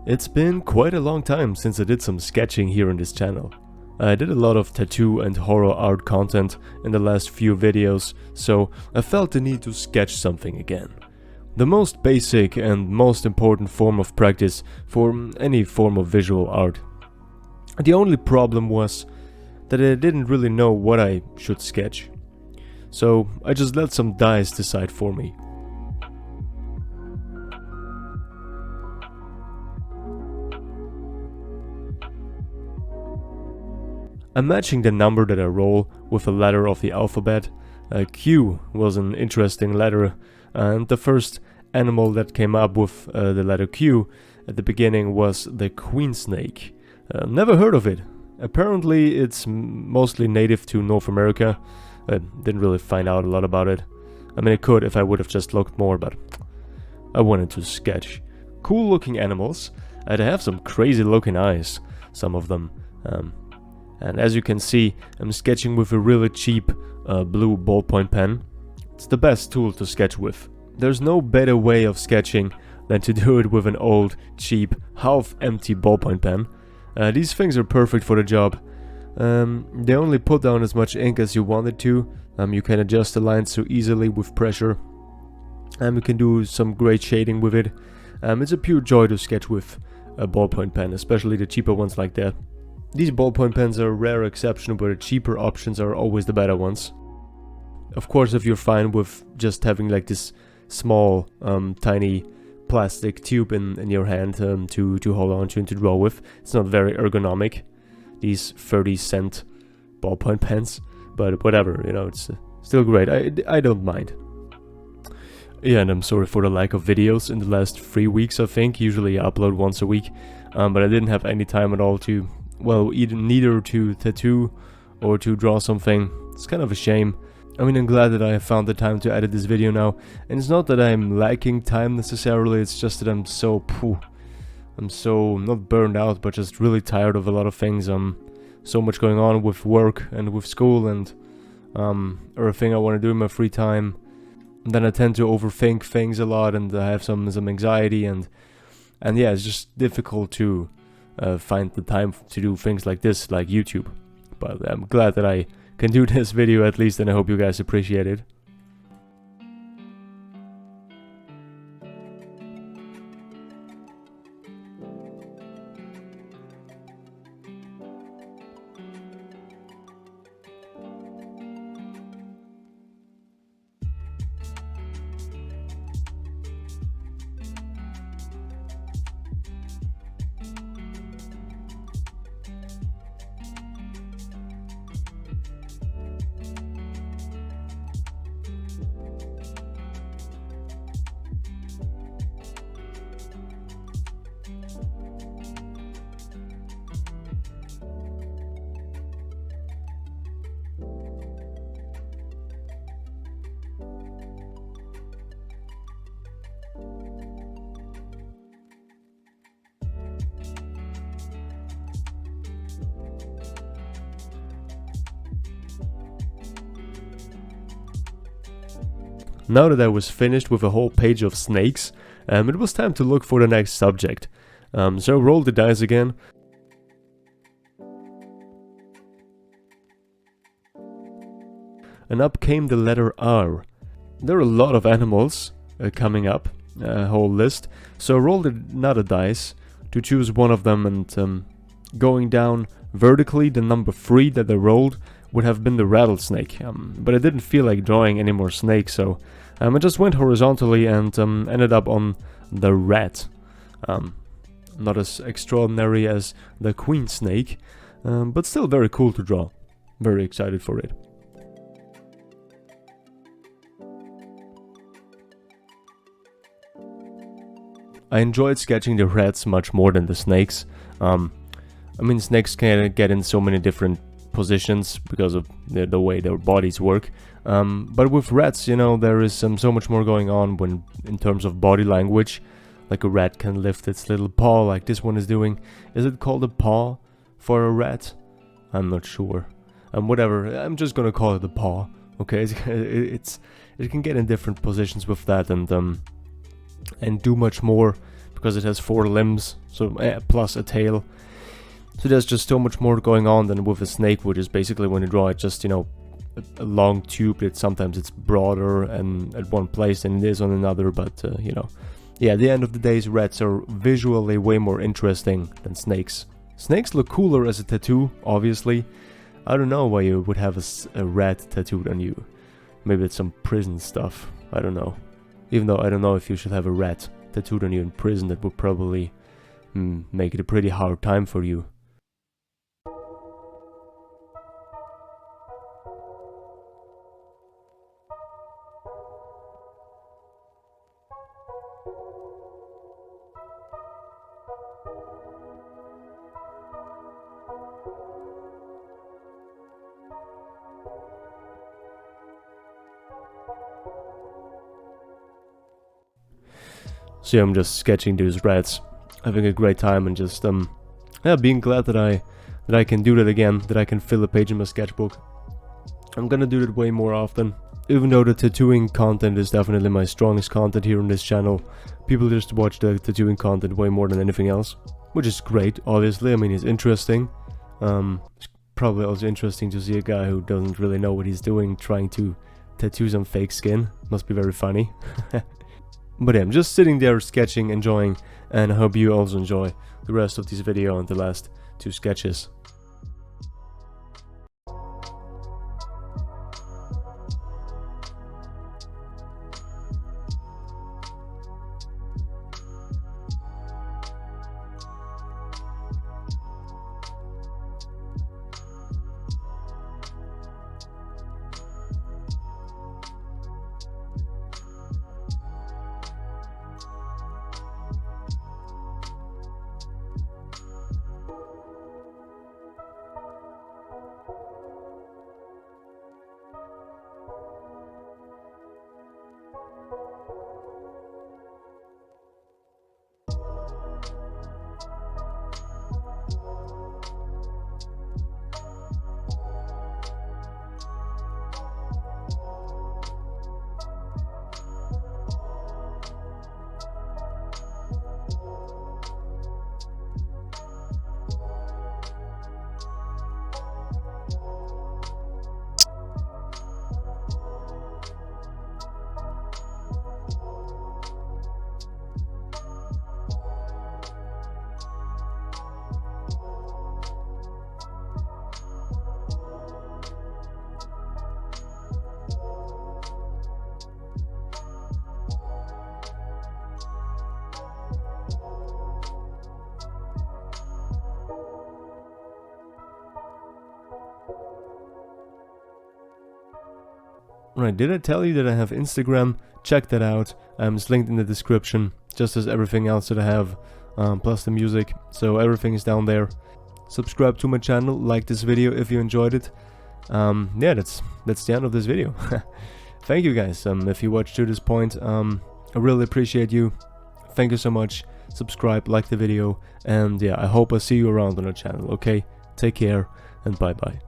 It's been quite a long time since I did some sketching here on this channel. I did a lot of tattoo and horror art content in the last few videos, so I felt the need to sketch something again. The most basic and most important form of practice for any form of visual art. The only problem was that I didn't really know what I should sketch. So I just let some dice decide for me. I'm matching the number that I roll with a letter of the alphabet. Q was an interesting letter, and the first animal that came up with the letter Q at the beginning was the queen snake. Never heard of it. Apparently it's mostly native to North America. I didn't really find out a lot about it. I mean, I could if I would have just looked more, but I wanted to sketch cool looking animals. They have some crazy looking eyes, some of them. And as you can see, I'm sketching with a really cheap blue ballpoint pen. It's the best tool to sketch with. There's no better way of sketching than to do it with an old, cheap, half-empty ballpoint pen. These things are perfect for the job. They only put down as much ink as you want it to. You can adjust the lines so easily with pressure. You can do some great shading with it. It's a pure joy to sketch with a ballpoint pen, especially the cheaper ones like that. These ballpoint pens are a rare exception, but the cheaper options are always the better ones. Of course, if you're fine with just having like this small, tiny plastic tube in your hand to hold on to and to draw with, it's not very ergonomic, these 30-cent ballpoint pens, but whatever, you know, it's still great. I don't mind. Yeah, and I'm sorry for the lack of videos in the last 3 weeks, I think. Usually I upload once a week, but I didn't have any time at all to, well, neither to tattoo or to draw something. It's kind of a shame. I mean, I'm glad that I have found the time to edit this video now, and it's not that I'm lacking time necessarily, it's just that I'm so not burned out, but just really tired of a lot of things. So much going on with work and with school and everything I want to do in my free time. And then I tend to overthink things a lot, and I have some anxiety, and yeah, it's just difficult to find the time to do things like this, like YouTube. But I'm glad that I can do this video at least, and I hope you guys appreciate it. Now that I was finished with a whole page of snakes, it was time to look for the next subject. So I rolled the dice again. And up came the letter R. There are a lot of animals coming up, a whole list. So I rolled another dice to choose one of them, and going down vertically, the number 3 that I rolled would have been the rattlesnake. But I didn't feel like drawing any more snakes, so I just went horizontally and ended up on the rat. Not as extraordinary as the queen snake, but still very cool to draw. Very excited for it. I enjoyed sketching the rats much more than the snakes. I mean, snakes can get in so many different positions because of the way their bodies work. But with rats, you know, there is so much more going on when in terms of body language. Like a rat can lift its little paw like this one is doing. Is it called a paw for a rat? I'm not sure. whatever. I'm just gonna call it a paw. Okay, it can get in different positions with that and do much more because it has 4 limbs, so plus a tail. So there's just so much more going on than with a snake, which is basically when you draw it just, you know, a long tube that sometimes it's broader and at one place than it is on another, but you know, yeah, at the end of the day, rats are visually way more interesting than snakes. Snakes look cooler as a tattoo, obviously. I don't know why you would have a rat tattooed on you. Maybe it's some prison stuff, I don't know. Even though I don't know if you should have a rat tattooed on you in prison, that would probably make it a pretty hard time for you. So yeah, I'm just sketching these rats, having a great time, and just yeah, being glad that I can do that again, that I can fill a page in my sketchbook. I'm gonna do that way more often. Even though the tattooing content is definitely my strongest content here on this channel, people just watch the tattooing content way more than anything else, which is great, obviously. I mean, it's interesting. It's probably also interesting to see a guy who doesn't really know what he's doing trying to tattoo some fake skin. Must be very funny. But yeah, I'm just sitting there sketching, enjoying, and I hope you also enjoy the rest of this video and the last 2 sketches. Right, did I tell you that I have Instagram? Check that out. It's linked in the description, just as everything else that I have, plus the music. So everything is down there. Subscribe to my channel, like this video if you enjoyed it. Yeah, that's the end of this video. Thank you guys. If you watched to this point, I really appreciate you. Thank you so much. Subscribe, like the video, and yeah, I hope I see you around on the channel. Okay, take care and bye bye.